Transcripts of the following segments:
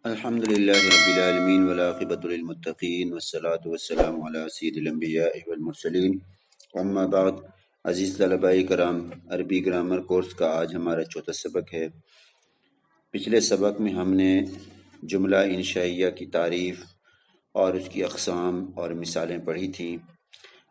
الحمد للہ رب العالمین والعاقبۃ للمتقین والصلاة والسلام علی سید الانبیاء والمرسلین اما بعد. عزیز طلباء کرام، عربی گرامر کورس کا آج ہمارا چوتھا سبق ہے. پچھلے سبق میں ہم نے جملہ انشائیہ کی تعریف اور اس کی اقسام اور مثالیں پڑھی تھیں.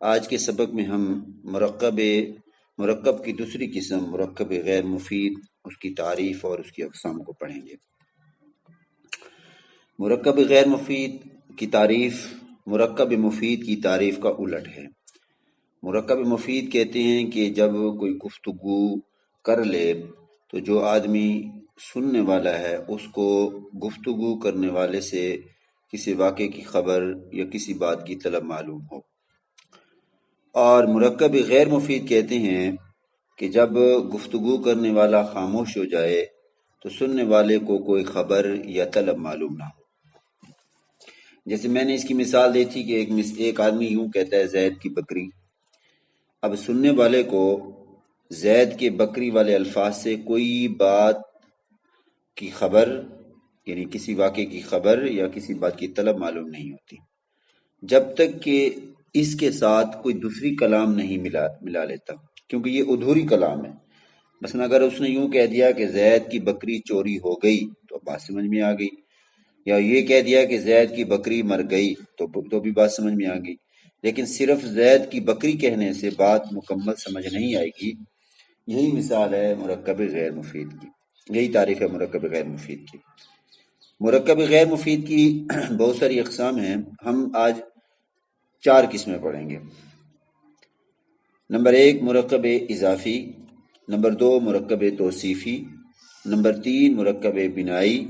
آج کے سبق میں ہم مرکب کی دوسری قسم مرکب غیر مفید، اس کی تعریف اور اس کی اقسام کو پڑھیں گے. مرکب غیر مفید کی تعریف مرکب مفید کی تعریف کا الٹ ہے. مرکب مفید کہتے ہیں کہ جب کوئی گفتگو کر لے تو جو آدمی سننے والا ہے اس کو گفتگو کرنے والے سے کسی واقعے کی خبر یا کسی بات کی طلب معلوم ہو. اور مرکب غیر مفید کہتے ہیں کہ جب گفتگو کرنے والا خاموش ہو جائے تو سننے والے کو کوئی خبر یا طلب معلوم نہ ہو. جیسے میں نے اس کی مثال دی تھی کہ ایک آدمی یوں کہتا ہے زید کی بکری. اب سننے والے کو زید کے بکری والے الفاظ سے کوئی بات کی خبر یعنی کسی واقعے کی خبر یا کسی بات کی طلب معلوم نہیں ہوتی جب تک کہ اس کے ساتھ کوئی دوسری کلام نہیں ملا لیتا، کیونکہ یہ ادھوری کلام ہے. مثلا اگر اس نے یوں کہہ دیا کہ زید کی بکری چوری ہو گئی تو بات سمجھ میں آ گئی، یا یہ کہہ دیا کہ زید کی بکری مر گئی تو بھی بات سمجھ میں آ گئی. لیکن صرف زید کی بکری کہنے سے بات مکمل سمجھ نہیں آئے گی. یہی مثال ہے مرکب غیر مفید کی، یہی تعریف ہے مرکب غیر مفید کی. مرکب غیر مفید کی بہت ساری اقسام ہیں. ہم آج 4 قسمیں پڑھیں گے. نمبر 1 مرکب اضافی، نمبر 2 مرکب توصیفی، نمبر 3 مرکب بنائی،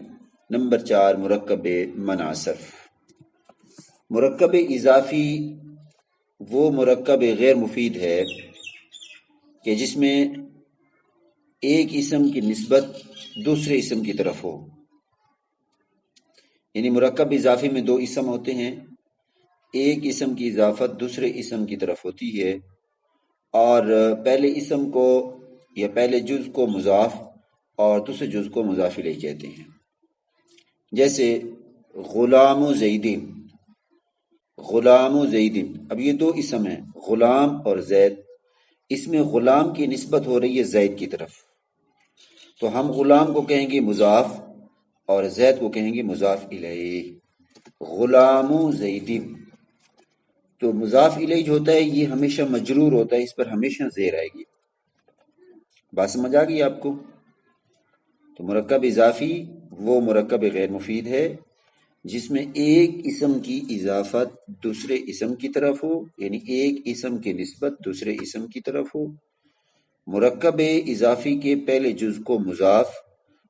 نمبر 4 مرکب مناصف. مرکب اضافی وہ مرکب غیر مفید ہے کہ جس میں ایک اسم کی نسبت دوسرے اسم کی طرف ہو. یعنی مرکب اضافی میں 2 اسم ہوتے ہیں، ایک اسم کی اضافت دوسرے اسم کی طرف ہوتی ہے اور پہلے اسم کو یا پہلے جز کو مضاف اور دوسرے جز کو مضاف الیہ کہتے ہیں. جیسے غلام و زیدین، غلام و زیدین. اب یہ 2 اسم ہیں، غلام اور زید. اس میں غلام کی نسبت ہو رہی ہے زید کی طرف، تو ہم غلام کو کہیں گے مضاف اور زید کو کہیں گے مضاف الیہ. غلام و زیدین. تو مضاف الیہ جو ہوتا ہے یہ ہمیشہ مجرور ہوتا ہے، اس پر ہمیشہ زیر آئے گی. بات سمجھ آ گئی آپ کو؟ تو مرکب اضافی وہ مرکب غیر مفید ہے جس میں ایک اسم کی اضافت دوسرے اسم کی طرف ہو، یعنی ایک اسم کی نسبت دوسرے اسم کی طرف ہو. مرکب اضافی کے پہلے جز کو مضاف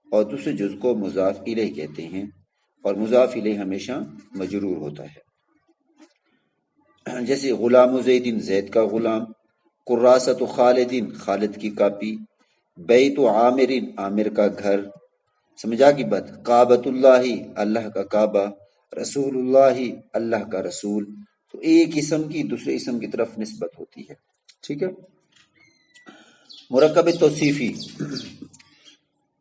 اور دوسرے جز کو مضاف الیہ کہتے ہیں اور مضاف الیہ ہمیشہ مجرور ہوتا ہے. جیسے غلام و زیدین زید کا غلام، قراصۃ خالدین خالد کی کاپی، بیت عامرین عامر کا گھر. سمجھا کی بات؟ کعبۃ اللہ اللہ کا کعبہ، رسول اللہ اللہ کا رسول. تو ایک اسم کی دوسرے اسم کی طرف نسبت ہوتی ہے. ٹھیک ہے. مرکب توصیفی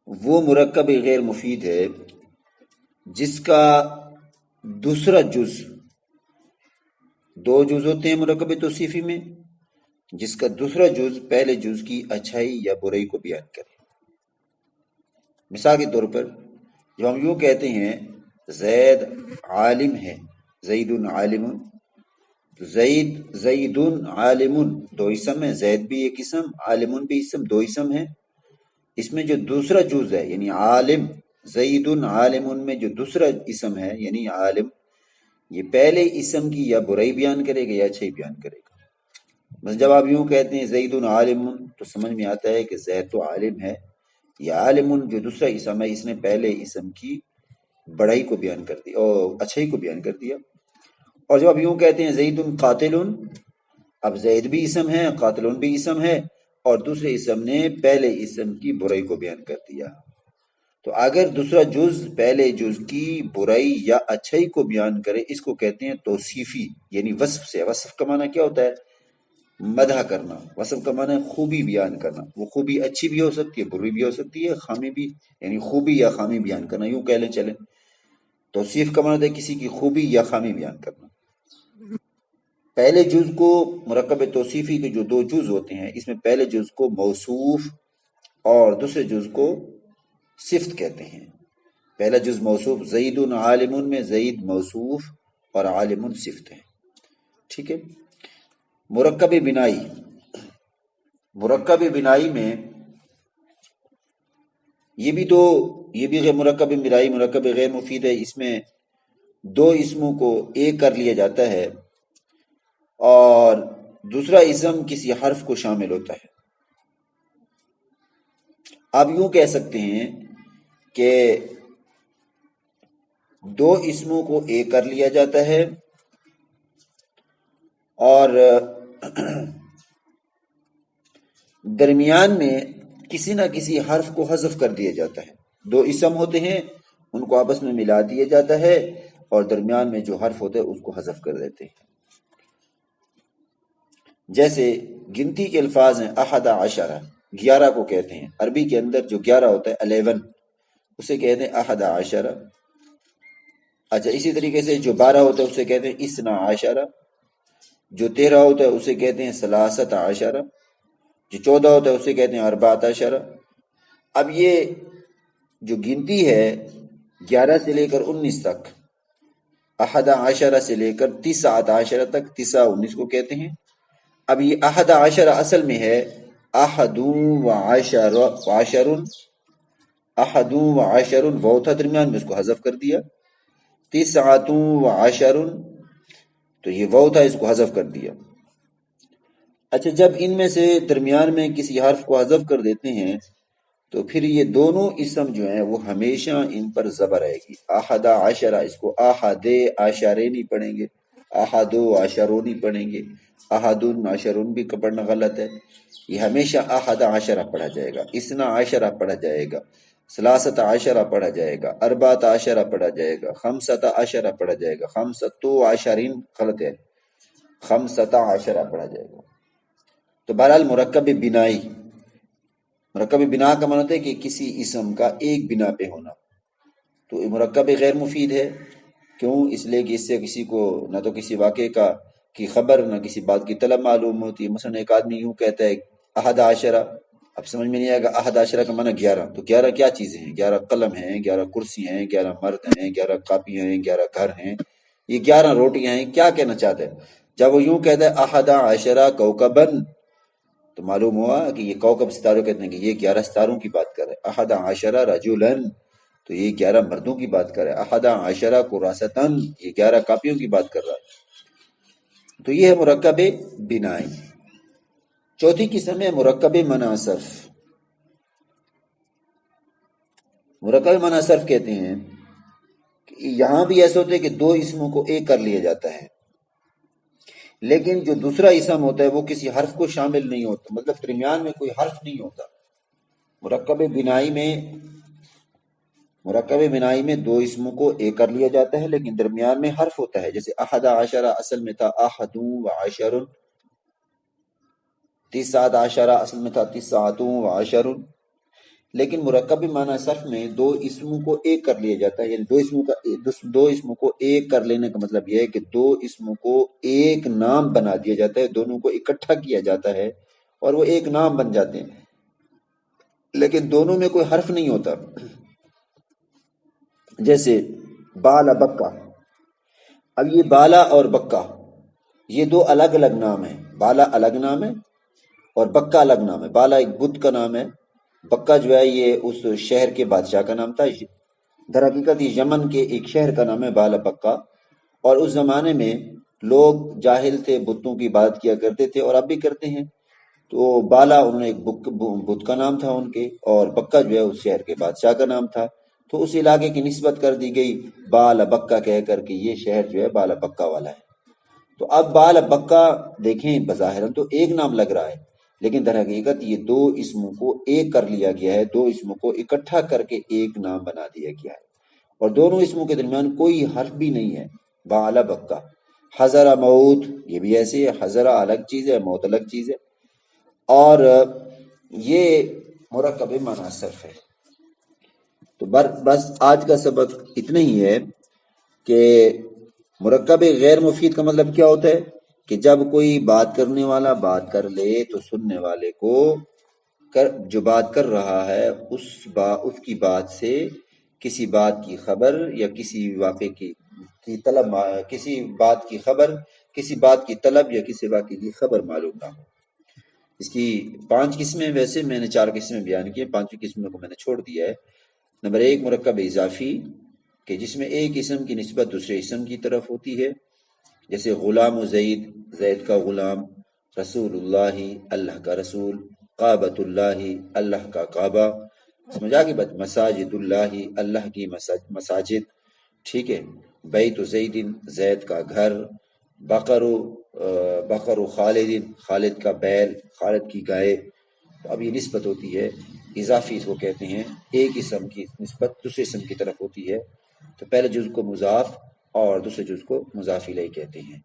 وہ مرکب غیر مفید ہے جس کا دوسرا جز، 2 جز ہوتے ہیں مرکب توصیفی میں، جس کا دوسرا جز پہلے جز کی اچھائی یا برائی کو بیان کرے. مثال کے طور پر جب ہم یوں کہتے ہیں زید عالم ہے، زید عالم، تو زید عالم 2 اسم ہے، زید بھی ایک اسم، عالم بھی اسم، 2 اسم ہے. اس میں جو دوسرا جز ہے یعنی عالم، زید عالم میں جو دوسرا اسم ہے یعنی عالم، یہ پہلے اسم کی یا برائی بیان کرے گا یا اچھائی بیان کرے گا. بس جب آپ یوں کہتے ہیں زید عالم تو سمجھ میں آتا ہے کہ زید تو عالم ہے، یا عالم جو دوسرا اسم ہے اس نے پہلے اسم کی بڑائی کو بیان کر دیا اور اچھائی کو بیان کر دیا. اور جب آپ یوں کہتے ہیں زید قاتل، اب زید بھی اسم ہے، قاتل بھی اسم ہے اور دوسرے اسم نے پہلے اسم کی برائی کو بیان کر دیا. تو اگر دوسرا جز پہلے جز کی برائی یا اچھائی کو بیان کرے اس کو کہتے ہیں توصیفی، یعنی وصف سے. وصف کا معنی کیا ہوتا ہے؟ مدح کرنا. وصف کا معنی ہے خوبی بیان کرنا. وہ خوبی اچھی بھی ہو سکتی ہے، بری بھی ہو سکتی ہے، خامی بھی، یعنی خوبی یا خامی بیان کرنا. یوں کہہ لیں چلیں توصیف کا معنی ہے کسی کی خوبی یا خامی بیان کرنا۔ پہلے جز کو مرکب توصیفی کے جو دو جز ہوتے ہیں، اس میں پہلے جز کو موصوف اور دوسرے جز کو صفت کہتے ہیں۔ پہلا جز موصوف زید عالم میں زید موصوف اور عالم صفت ہے، ٹھیک ہے۔ مرکب بنائی، مرکب بنائی میں یہ بھی مرکب بنائی مرکب غیر مفید ہے۔ اس میں دو اسموں کو ایک کر لیا جاتا ہے اور دوسرا اسم کسی حرف کو شامل ہوتا ہے۔ آپ یوں کہہ سکتے ہیں کہ دو اسموں کو ایک کر لیا جاتا ہے اور درمیان میں کسی نہ کسی حرف کو حذف کر دیا جاتا ہے۔ دو اسم ہوتے ہیں، ان کو آپس میں ملا دیا جاتا ہے اور درمیان میں جو حرف ہوتا ہے اس کو حذف کر دیتے ہیں۔ جیسے گنتی کے الفاظ ہیں احد عشرہ، 11 کو کہتے ہیں، عربی کے اندر جو 11 ہوتا ہے 11 اسے کہتے ہیں احد عشرہ۔ اچھا، اسی طریقے سے جو 12 ہوتا ہے اسے کہتے ہیں اثنا عشرہ، جو 13 ہوتا ہے اسے کہتے ہیں ثلاثت عشرہ، جو 14 ہوتا ہے اسے کہتے ہیں اربعۃ عشرہ۔ اب یہ جو گنتی ہے 11 سے لے کر 19 تک، احد عشرہ سے لے کر تسعۃ عشرہ تک، 19 کو کہتے ہیں۔ اب یہ احد عشرہ اصل میں ہے احد و عشرن، احد و عشرن، وہ تھا درمیان میں، اس کو حذف کر دیا۔ تسعۃ و عشرن، تو یہ وہ تھا، اس کو حذف کر دیا۔ اچھا، جب ان میں سے درمیان میں کسی حرف کو حذف کر دیتے ہیں تو پھر یہ دونوں اسم جو ہیں وہ ہمیشہ ان پر زبر آئے گی۔ احد عشرہ، اس کو احد عشرے نہیں پڑھیں گے، احد عشروں نہیں پڑھیں گے، احد عشرون بھی پڑھنا غلط ہے، یہ ہمیشہ احد عشرہ پڑھا جائے گا، اثنا عشرہ پڑھا جائے گا، ثلاثت عشرہ پڑھا جائے گا، اربعۃ عشرہ پڑھا جائے گا، خمسۃ عشرہ پڑھا جائے گا، خمسۃ عشرین غلط ہے، خمسۃ عشرہ پڑھا جائے گا۔ تو بہرحال مرکب بنائی، مرکب بنا کا معنی ہوتا ہے کہ کسی اسم کا ایک بنا پہ ہونا، تو یہ مرکب غیر مفید ہے۔ کیوں؟ اس لیے کہ اس سے کسی کو نہ تو کسی واقعے کی خبر نہ کسی بات کی طلب معلوم ہوتی ہے۔ مثلا ایک آدمی یوں کہتا ہے احد عشرہ، اب سمجھ میں نہیں آئے گا احد عشرہ کا معنی 11، تو 11 کیا چیزیں ہیں؟ 11 قلم ہیں، 11 کرسی ہیں، 11 مرد ہیں، 11 کاپیاں ہیں، 11 گھر ہیں، یہ 11 روٹیاں ہیں، کیا کہنا چاہتا ہے؟ جب وہ یوں کہتا ہے احد عشرہ کوکبن، تو معلوم ہوا کہ یہ کوکب ستاروں کہتے ہیں کہ یہ 11 ستاروں کی بات کر رہے ہیں۔ احد عشرہ رجلن، تو یہ 11 مردوں کی بات کر رہا ہے۔ احد عشرہ کراستن، یہ 11 کاپیوں کی بات کر رہا ہے۔ تو یہ ہے مرکب بنائی۔ چوتھی قسم ہے مرکب منع صرف۔ مرکب منع صرف کہتے ہیں کہ یہاں بھی ایسا ہوتا ہے کہ دو اسموں کو ایک کر لیا جاتا ہے، لیکن جو دوسرا اسم ہوتا ہے وہ کسی حرف کو شامل نہیں ہوتا، مطلب درمیان میں کوئی حرف نہیں ہوتا۔ مرکب بنائی میں دو اسموں کو ایک کر لیا جاتا ہے لیکن درمیان میں حرف ہوتا ہے، جیسے احد عشرہ اصل میں تھا احد و عشر، تسعۃ عشرہ اصل میں تھا تسعۃ و عشر، لیکن مرکب معنی صرف میں دو اسموں کو ایک کر لیا جاتا ہے، یعنی دو اسموں کو ایک کر لینے کا مطلب یہ ہے کہ دو اسموں کو ایک نام بنا دیا جاتا ہے، دونوں کو اکٹھا کیا جاتا ہے اور وہ ایک نام بن جاتے ہیں، لیکن دونوں میں کوئی حرف نہیں ہوتا۔ جیسے بالا بکا، اب یہ بالا اور بکا یہ دو الگ الگ نام ہیں، بالا الگ نام ہے اور بکا الگ نام ہے۔ بالا ایک بت کا نام ہے، بکا جو ہے یہ اس شہر کے بادشاہ کا نام تھا، در حقیقت یہ یمن کے ایک شہر کا نام ہے بالا بکا، اور اس زمانے میں لوگ جاہل تھے، بتوں کی بات کیا کرتے تھے اور اب بھی کرتے ہیں، تو بالا انہوں نے ایک بت کا نام تھا ان کے، اور بکا جو ہے اس شہر کے بادشاہ کا نام تھا، تو اس علاقے کی نسبت کر دی گئی بالا بکا کہہ کر کے یہ شہر جو ہے بالا بکا والا ہے۔ تو اب بالا بکا دیکھیں بظاہر تو ایک نام لگ رہا ہے، لیکن در حقیقت یہ دو اسموں کو ایک کر لیا گیا ہے، دو اسموں کو اکٹھا کر کے ایک نام بنا دیا گیا ہے، اور دونوں اسموں کے درمیان کوئی حرف بھی نہیں ہے۔ بالا بکا، حضر موت، یہ بھی ایسے ہے، حضر الگ چیز ہے، موت الگ چیز ہے، اور یہ مرکب معنی صرف ہے۔ تو بس آج کا سبق اتنا ہی ہے، کہ مرکب غیر مفید کا مطلب کیا ہوتا ہے کہ جب کوئی بات کرنے والا بات کر لے تو سننے والے کو جو بات کر رہا ہے اس کی بات سے کسی بات کی خبر یا کسی واقعے کی طلب، کسی بات کی خبر، کسی بات کی طلب یا کسی واقعے کی خبر معلوم نہ ہو۔ اس کی 5 قسمیں، ویسے میں نے 4 قسمیں بیان کی ہیں، 5 قسموں کو میں نے چھوڑ دیا ہے۔ نمبر 1 مرکب اضافی، کہ جس میں ایک اسم کی نسبت دوسرے اسم کی طرف ہوتی ہے، جیسے غلام و زید، زید کا غلام، رسول اللہ، اللہ کا رسول، کعبۃ اللہ، اللہ کا کعبہ، سمجھا کہ بات، مساجد اللہ، اللہ کی مساجد، ٹھیک ہے، بیت زید، زید کا گھر، بقر خالد، خالد کا بیل، خالد کی گائے۔ تو اب یہ نسبت ہوتی ہے اضافی، اس کو کہتے ہیں ایک اسم کی نسبت دوسرے اسم کی طرف ہوتی ہے، تو پہلے جز کو مضاف اور دوسرے جز کو مضاف الیہ کہتے ہیں،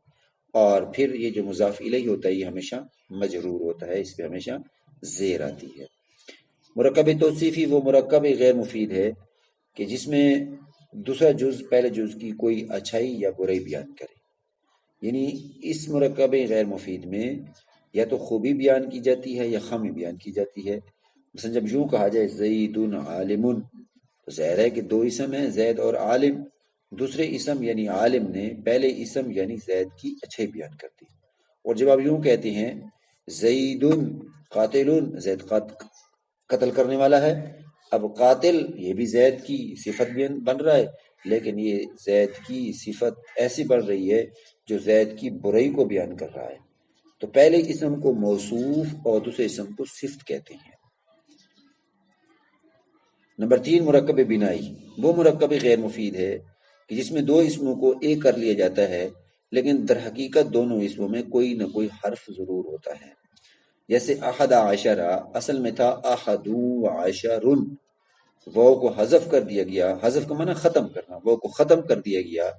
اور پھر یہ جو مضاف الیہ ہوتا ہے یہ ہمیشہ مجرور ہوتا ہے، اس پہ ہمیشہ زیر آتی ہے۔ مرکب توصیفی وہ مرکب غیر مفید ہے کہ جس میں دوسرا جز پہلے جز کی کوئی اچھائی یا برائی بیان کرے، یعنی اس مرکب غیر مفید میں یا تو خوبی بیان کی جاتی ہے یا خامی بیان کی جاتی ہے۔ مثلا جب یوں کہا جائے زید عالم، تو ظاہر ہے کہ 2 اسم ہیں، زید اور عالم، دوسرے اسم یعنی عالم نے پہلے اسم یعنی زید کی اچھائی بیان کر دی۔ اور جب آپ یوں کہتے ہیں زید قاتل، زید قتل کرنے والا ہے، اب قاتل یہ بھی زید کی صفت بن رہا ہے، لیکن یہ زید کی صفت ایسی بن رہی ہے جو زید کی برائی کو بیان کر رہا ہے، تو پہلے اسم کو موصوف اور دوسرے اسم کو صفت کہتے ہیں۔ نمبر 3 مرکب بنائی، وہ مرکب غیر مفید ہے کہ جس میں 2 اسموں کو ایک کر لیا جاتا ہے، لیکن در حقیقت دونوں اسموں میں کوئی نہ کوئی حرف ضرور ہوتا ہے، جیسے احد عشرہ اصل میں تھا احد عشرن، وہ کو حذف کر دیا گیا، حذف کا معنی ختم کرنا، وہ کو ختم کر دیا گیا،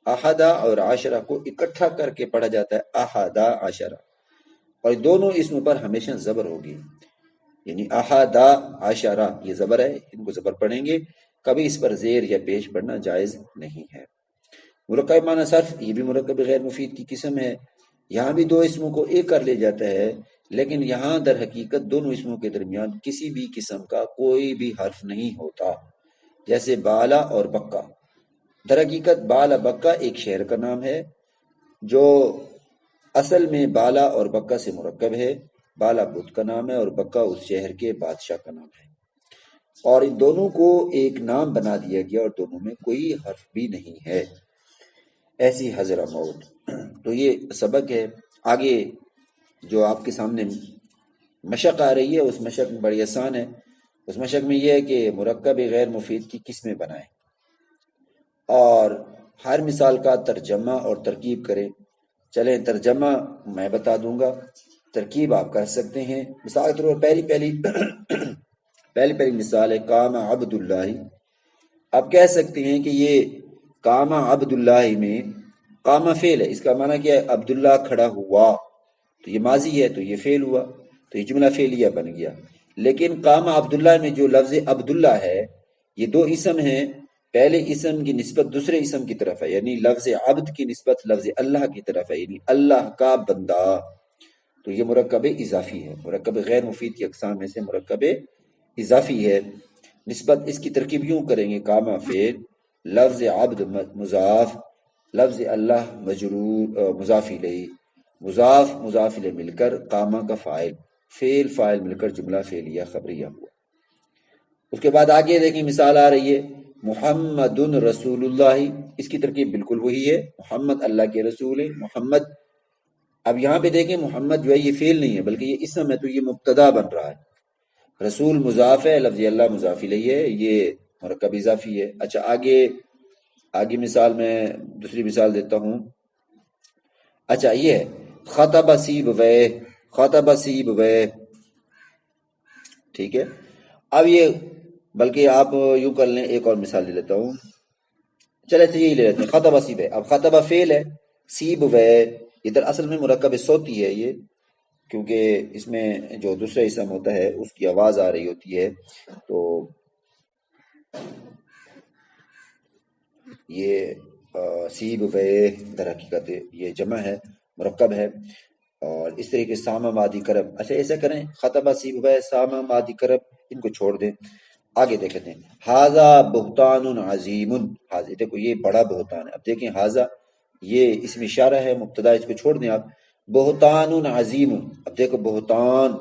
احدہ اور عشرہ کو اکٹھا کر کے پڑھا جاتا ہے احدہ عشرہ، اور دونوں اسم پر ہمیشہ زبر ہوگی، یعنی احدہ عشرہ یہ زبر ہے، ان کو زبر پڑھیں گے، کبھی اس پر زیر یا پیش پڑھنا جائز نہیں ہے۔ مرکب معنی صرف، یہ بھی مرکب غیر مفید کی قسم ہے، یہاں بھی 2 اسموں کو ایک کر لیا جاتا ہے، لیکن یہاں در حقیقت دونوں اسموں کے درمیان کسی بھی قسم کا کوئی بھی حرف نہیں ہوتا، جیسے بالا اور بکا۔ در حقیقت بالا بکا ایک شہر کا نام ہے جو اصل میں بالا اور بکا سے مرکب ہے، بالا بت کا نام ہے اور بکا اس شہر کے بادشاہ کا نام ہے، اور ان دونوں کو ایک نام بنا دیا گیا اور دونوں میں کوئی حرف بھی نہیں ہے، ایسی حضرہ موت۔ تو یہ سبق ہے۔ آگے جو آپ کے سامنے مشق آ رہی ہے، اس مشق میں بڑی آسان ہے، اس مشق میں یہ ہے کہ مرکب غیر مفید کی قسمیں بنائیں اور ہر مثال کا ترجمہ اور ترکیب کریں۔ چلیں ترجمہ میں بتا دوں گا، ترکیب آپ کر سکتے ہیں۔ مثال کے طور پر پہلی مثال ہے کام عبداللہ، آپ کہہ سکتے ہیں کہ یہ کام عبداللہ میں کام فعل ہے، اس کا معنی کیا ہے؟ عبداللہ کھڑا ہوا، تو یہ ماضی ہے تو یہ فعل ہوا، تو یہ جملہ فعلیہ بن گیا۔ لیکن کام عبداللہ میں جو لفظ عبداللہ ہے، یہ 2 اسم ہیں، پہلے اسم کی نسبت دوسرے اسم کی طرف ہے، یعنی لفظ عبد کی نسبت لفظ اللہ کی طرف ہے، یعنی اللہ کا بندہ، تو یہ مرکب اضافی ہے، مرکب غیر مفید کی اقسام میں سے مرکب اضافی ہے۔ نسبت اس کی ترکیب یوں کریں گے، کاما فعل، لفظ عبد مضاف، لفظ اللہ مجرور مضاف الیہ، مضاف الیہ مل کر کاما کا فاعل، فاعل مل کر جملہ فعلیہ خبریہ ہوا۔ اس کے بعد آگے دیکھیں مثال آ رہی ہے محمد رسول اللہ، اس کی ترکیب بالکل وہی ہے، محمد اللہ کے رسول ہے، محمد۔ اب یہاں پہ دیکھیں محمد جو ہے یہ فعل نہیں ہے بلکہ یہ اسم ہے، تو یہ مبتدا بن رہا ہے، رسول مضاف ہے، لفظ اللہ مضاف الیہ ہے، یہ مرکب اضافی ہے۔ اچھا آگے مثال میں دوسری مثال دیتا ہوں۔ اچھا یہ ہے خطب سیب وے، ٹھیک ہے۔ اب یہ بلکہ آپ یوں کر لیں، ایک اور مثال دے لیتا ہوں، چلے تو یہی لے لیتے ہیں خطب سیب ہے۔ اب خطب فعل ہے، سیب وے ادھر اصل میں مرکب صوتی ہے یہ، کیونکہ اس میں جو دوسرا اسم ہوتا ہے اس کی آواز آ رہی ہوتی ہے، تو یہ سیب وے در حقیقت یہ جمع ہے، مرکب ہے، اور اس طریقے سامہ مادی کرب. اچھا ایسا کریں، خطبہ سیب وے سامہ مادی کرب ان کو چھوڑ دیں. آگے دیکھتے ہیں، ہاذا بہتان عظیم. حاضر دیکھو یہ بڑا بہتان ہے. اب دیکھیں ہاذا یہ اسم اشارہ ہے، مبتدا اس کو چھوڑ دیں آپ. بہتان عظیم، اب دیکھو بہتان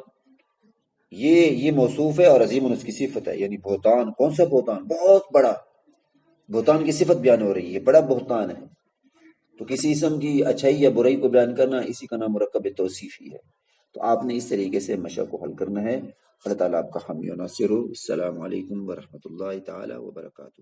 یہ موصوف ہے اور عظیم اس کی صفت ہے. یعنی بہتان، کون سا بہتان؟ بہت بڑا. بہتان کی صفت بیان ہو رہی ہے، بڑا بہتان ہے. تو کسی اسم کی اچھائی یا برائی کو بیان کرنا، اسی کا نام مرکب توصیفی ہے. تو آپ نے اس طریقے سے مشق کو حل کرنا ہے. اللہ تعالیٰ آپ کا حامی و ناصر ہو. السلام علیکم ورحمۃ اللہ تعالیٰ وبرکاتہ.